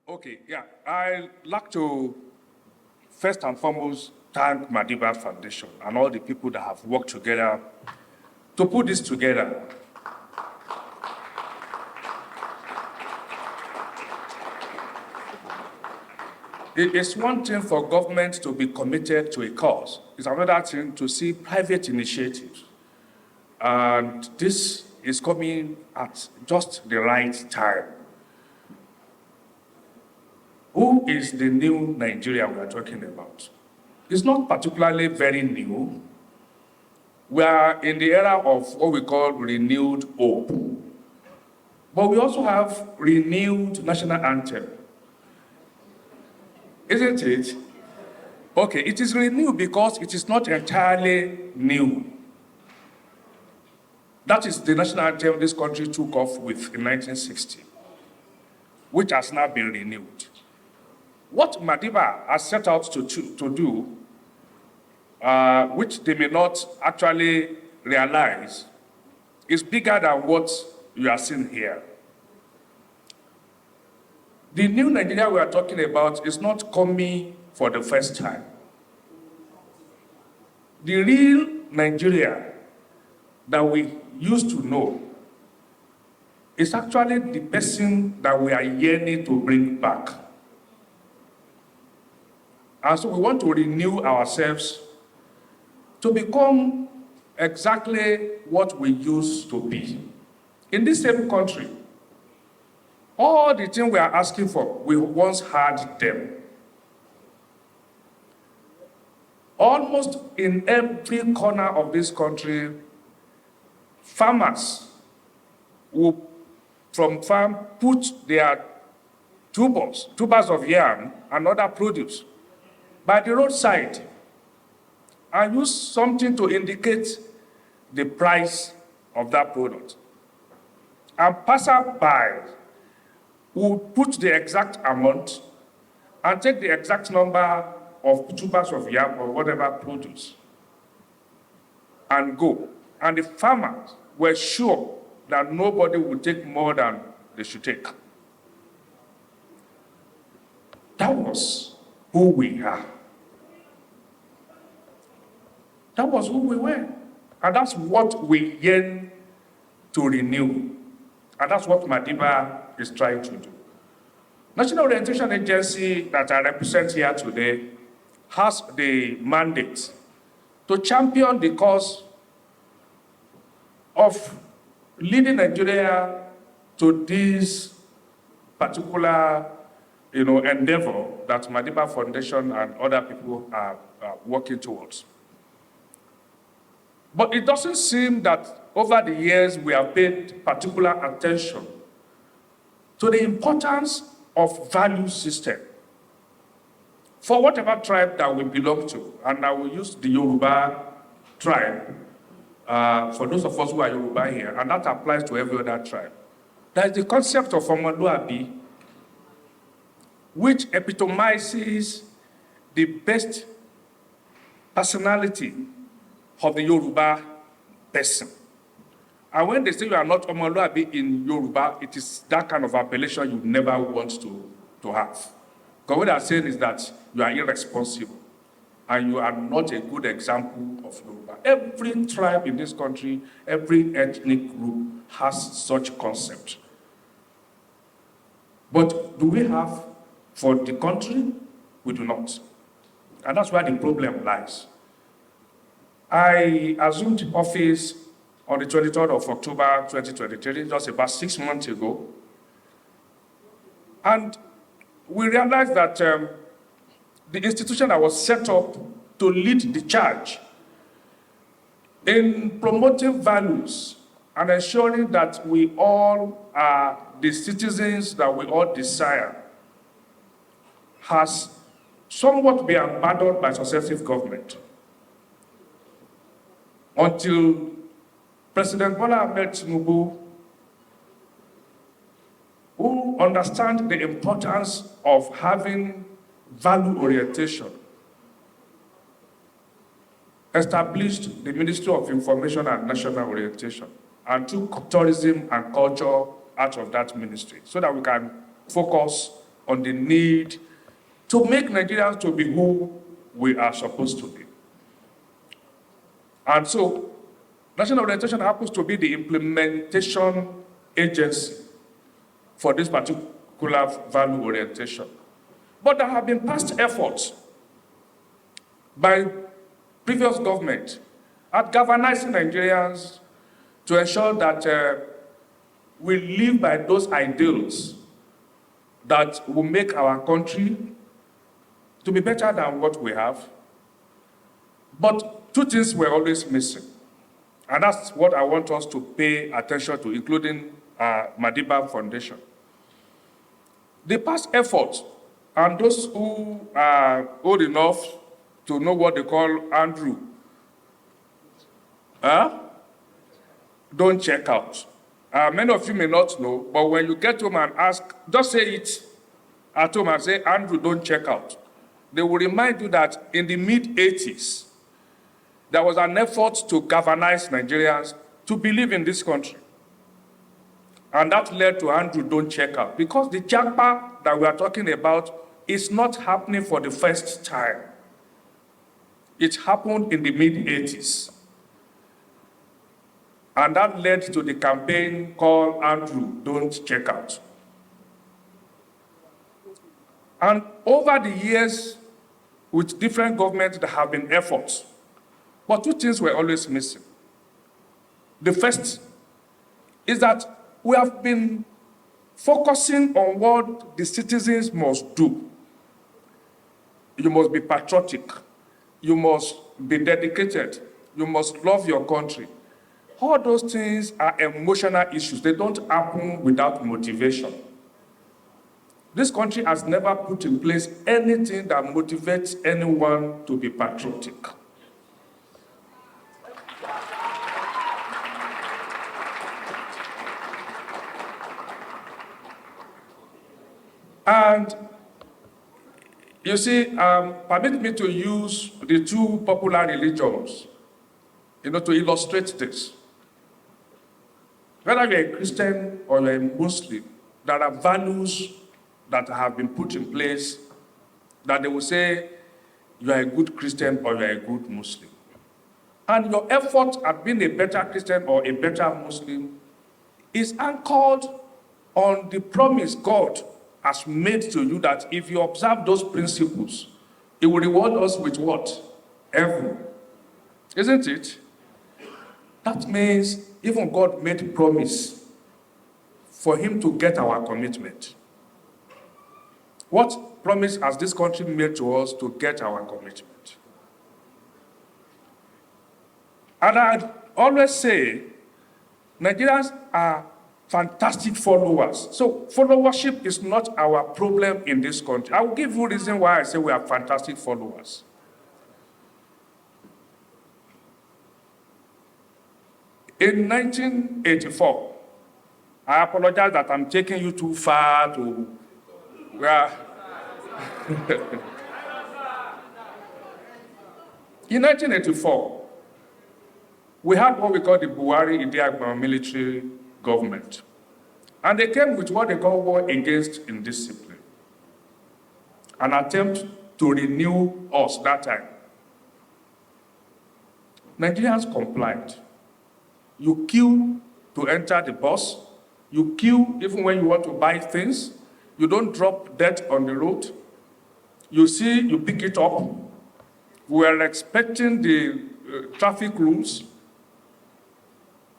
Okay, yeah. I'd like to first and foremost thank Madiba Foundation and all the people that have worked together to put this together. It is one thing for government to be committed to a cause. It's another thing to see private initiatives. And this is coming at just the right time. Who is the new Nigeria we are talking about? It's not particularly very new. We are in the era of what we call renewed hope. But we also have renewed national anthem. Isn't it? Okay, it is renewed because it is not entirely new. That is the national anthem this country took off with in 1960, which has now been renewed. What Madiba has set out to do, which they may not actually realize, is bigger than what you are seeing here. The new Nigeria we are talking about is not coming for the first time. The real Nigeria that we used to know is actually the person that we are yearning to bring back. And so we want to renew ourselves to become exactly what we used to be. In this same country, all the things we are asking for, we once had them. Almost in every corner of this country, farmers who from farm put their tubers of yam and other produce by the roadside and use something to indicate the price of that product. And passerby would put the exact amount and take the exact number of tubers of yam or whatever produce and go. And the farmers were sure that nobody would take more than they should take. That was who we are. That was who we were. And that's what we yearn to renew. And that's what Madiba is trying to do. National Orientation Agency that I represent here today has the mandate to champion the cause of leading Nigeria to this particular endeavor that Madiba Foundation and other people are working towards. But it doesn't seem that over the years we have paid particular attention to the importance of value system for whatever tribe that we belong to. And I will use the Yoruba tribe for those of us who are Yoruba here, and that applies to every other tribe. There is the concept of Omoluabi, which epitomizes the best personality of the Yoruba person. And when they say you are not Omoluabi in Yoruba, it is that kind of appellation you never want to have. Because what they are saying is that you are irresponsible and you are not a good example of Yoruba. Every tribe in this country, every ethnic group has such concept. But do we have for the country? We do not. And that's where the problem lies. I assumed office on the 23rd of October 2023, just about 6 months ago. And we realized that the institution that was set up to lead the charge in promoting values and ensuring that we all are the citizens that we all desire has somewhat been abandoned by successive government until President Tinubu, who understands the importance of having value orientation, established the Ministry of Information and National Orientation and took tourism and culture out of that ministry so that we can focus on the need to make Nigerians to be who we are supposed to be. And so, national orientation happens to be the implementation agency for this particular value orientation. But there have been past efforts by previous government at galvanizing Nigerians to ensure that we live by those ideals that will make our country to be better than what we have. But two things were always missing. And that's what I want us to pay attention to, including Madiba Foundation. The past efforts, and those who are old enough to know what they call Andrew, don't check out. Many of you may not know, but when you get home and ask, just say it at home and say, Andrew, don't check out. They will remind you that in the mid-80s, there was an effort to galvanize Nigerians to believe in this country. And that led to Andrew, don't check out. Because the Jagba that we are talking about is not happening for the first time. It happened in the mid-80s. And that led to the campaign called Andrew, don't check out. And over the years, with different governments, there have been efforts. But two things were always missing. The first is that we have been focusing on what the citizens must do. You must be patriotic. You must be dedicated. You must love your country. All those things are emotional issues. They don't happen without motivation. This country has never put in place anything that motivates anyone to be patriotic. And you see, permit me to use the two popular religions, to illustrate this. Whether you're a Christian or you're a Muslim, there are values that have been put in place that they will say you are a good Christian or you are a good Muslim. And your effort at being a better Christian or a better Muslim is anchored on the promise God has made to you that if you observe those principles, He will reward us with what? Heaven. Isn't it? That means even God made a promise for Him to get our commitment. What promise has this country made to us to get our commitment? And I always say, Nigerians are fantastic followers. So followership is not our problem in this country. I will give you a reason why I say we are fantastic followers. In 1984, I apologize that I'm taking you too far to where. In 1984, we had what we call the Buhari Idi military government. And they came with what they call war against indiscipline. An attempt to renew us that time. Nigerians complied. You queue to enter the bus. You queue even when you want to buy things. You don't drop debt on the road. You see, you pick it up. We were respecting the traffic rules.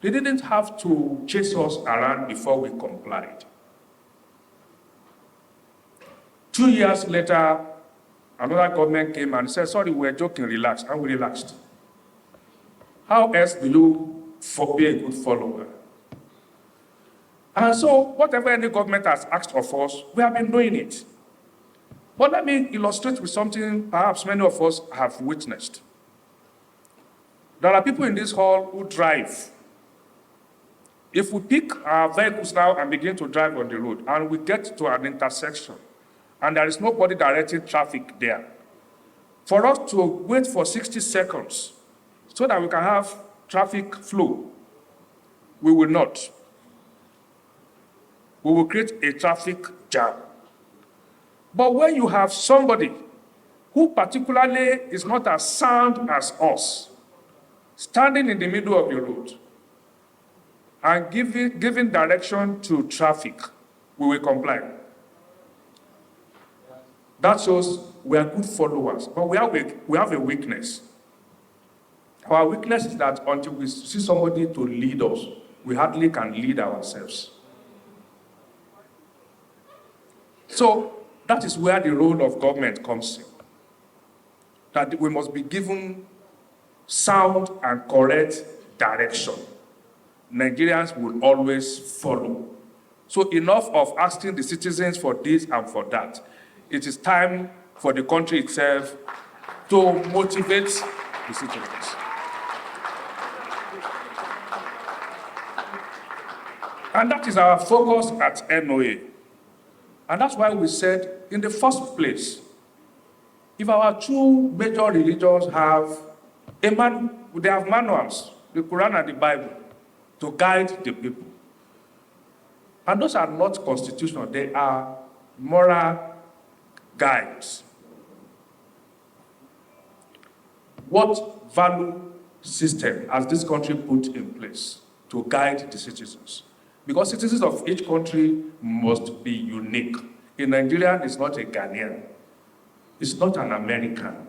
They didn't have to chase us around before we complied. 2 years later, another government came and said, sorry, we're joking, relax, and we relaxed. How else do you be a good follower? And so, whatever any government has asked of us, we have been doing it. But let me illustrate with something perhaps many of us have witnessed. There are people in this hall who drive. If we pick our vehicles now and begin to drive on the road, and we get to an intersection, and there is nobody directing traffic there, for us to wait for 60 seconds so that we can have traffic flow, we will not. We will create a traffic jam. But when you have somebody who particularly is not as sound as us, standing in the middle of the road and giving direction to traffic, we will comply. That shows we are good followers, but we have a weakness. Our weakness is that until we see somebody to lead us, we hardly can lead ourselves. So that is where the role of government comes in. That we must be given sound and correct direction. Nigerians will always follow. So enough of asking the citizens for this and for that. It is time for the country itself to motivate the citizens. And that is our focus at NOA. And that's why we said, in the first place, if our two major religions have they have manuals, the Quran and the Bible, to guide the people. And those are not constitutional, they are moral guides. What value system has this country put in place to guide the citizens? Because citizens of each country must be unique. A Nigerian is not a Ghanaian. It's not an American.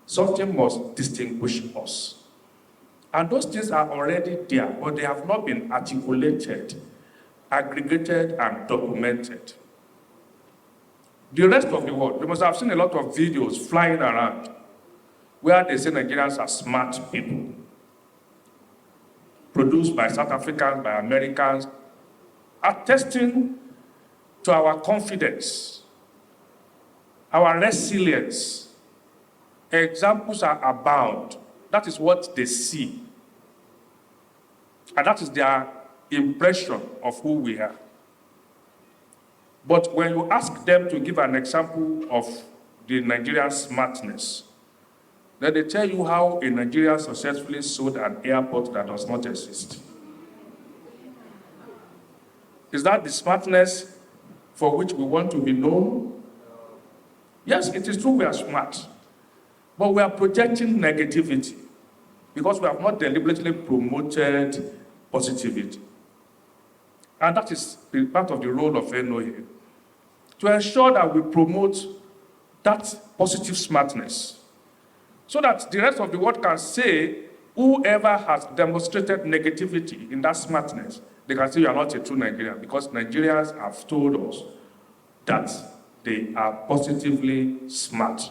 Something must distinguish us. And those things are already there, but they have not been articulated, aggregated, and documented. The rest of the world, you must have seen a lot of videos flying around where they say Nigerians are smart people, produced by South Africans, by Americans, attesting to our confidence, our resilience. Examples are abound. That is what they see. And that is their impression of who we are. But when you ask them to give an example of the Nigerian smartness, then they tell you how a Nigerian successfully sold an airport that does not exist. Is that the smartness for which we want to be known? Yes, it is true we are smart, but we are projecting negativity because we have not deliberately promoted positivity. And that is part of the role of NOA, to ensure that we promote that positive smartness, so that the rest of the world can say, whoever has demonstrated negativity in that smartness, they can say you are not a true Nigerian, because Nigerians have told us that they are positively smart.